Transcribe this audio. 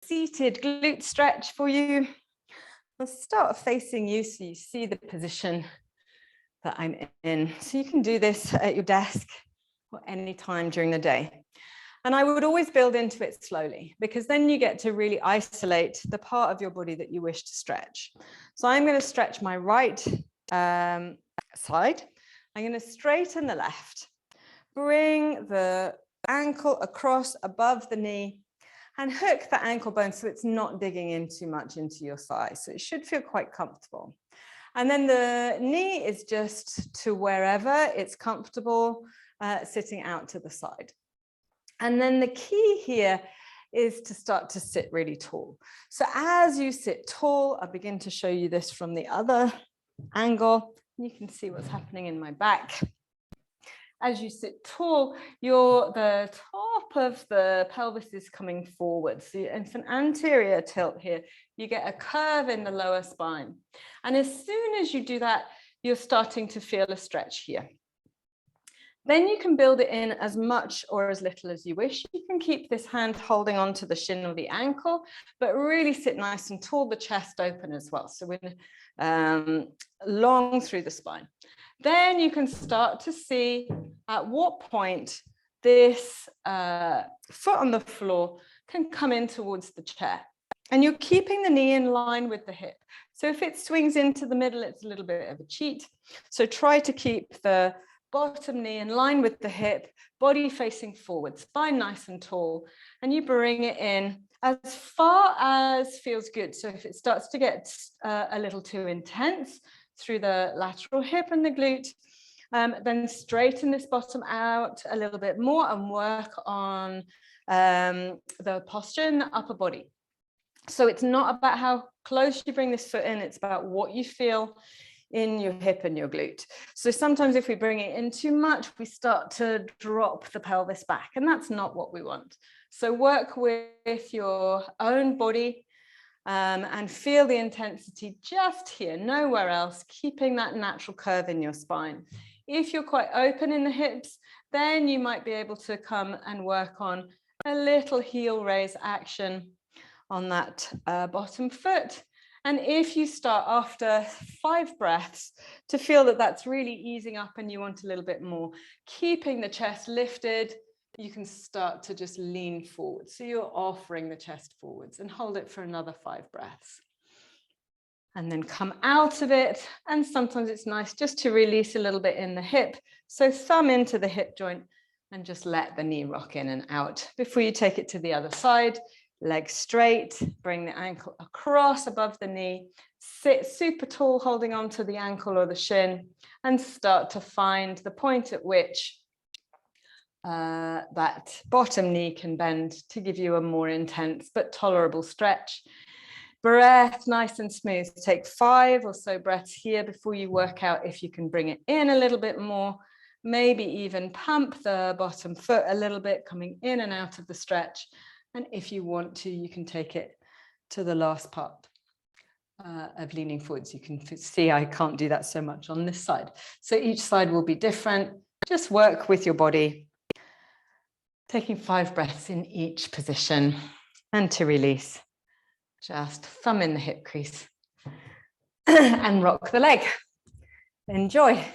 seated glute stretch for you. I'll start facing you so you see the position that I'm in. So you can do this at your desk or any time during the day. And I would always build into it slowly, because then you get to really isolate the part of your body that you wish to stretch. So I'm going to stretch my right side. I'm going to straighten the left. Bring the ankle across above the knee and hook the ankle bone so it's not digging in too much into your thigh. So it should feel quite comfortable. And then the knee is just to wherever it's comfortable, sitting out to the side. And then the key here is to start to sit really tall. So as you sit tall, I'll begin to show you this from the other angle. You can see what's happening in my back. As you sit tall, the top of the pelvis is coming forward. So it's an anterior tilt here. You get a curve in the lower spine. And as soon as you do that, you're starting to feel a stretch here. Then you can build it in as much or as little as you wish. You can keep this hand holding onto the shin or the ankle, but really sit nice and tall, the chest open as well. So we're long through the spine. Then you can start to see at what point this foot on the floor can come in towards the chair. And you're keeping the knee in line with the hip. So if it swings into the middle, it's a little bit of a cheat. So try to keep the bottom knee in line with the hip, body facing forward, spine nice and tall, and you bring it in as far as feels good. So if it starts to get a little too intense through the lateral hip and the glute, then straighten this bottom out a little bit more and work on the posture in the upper body. So it's not about how close you bring this foot in, it's about what you feel in your hip and your glute. So sometimes if we bring it in too much, we start to drop the pelvis back, and that's not what we want. So work with your own body and feel the intensity just here, nowhere else, keeping that natural curve in your spine. If you're quite open in the hips, then you might be able to come and work on a little heel raise action on that bottom foot. And if you start after 5 breaths to feel that that's really easing up and you want a little bit more, keeping the chest lifted, you can start to just lean forward. So you're offering the chest forwards and hold it for another 5 breaths. And then come out of it. And sometimes it's nice just to release a little bit in the hip. So thumb into the hip joint and just let the knee rock in and out. Before you take it to the other side, legs straight, bring the ankle across above the knee, sit super tall, holding on to the ankle or the shin, and start to find the point at which that bottom knee can bend to give you a more intense but tolerable stretch. Breath nice and smooth. Take 5 or so breaths here before you work out if you can bring it in a little bit more, maybe even pump the bottom foot a little bit, coming in and out of the stretch. And if you want to, you can take it to the last part of leaning forwards. You can see I can't do that so much on this side. So each side will be different. Just work with your body, taking 5 breaths in each position. And to release, just thumb in the hip crease and rock the leg. Enjoy.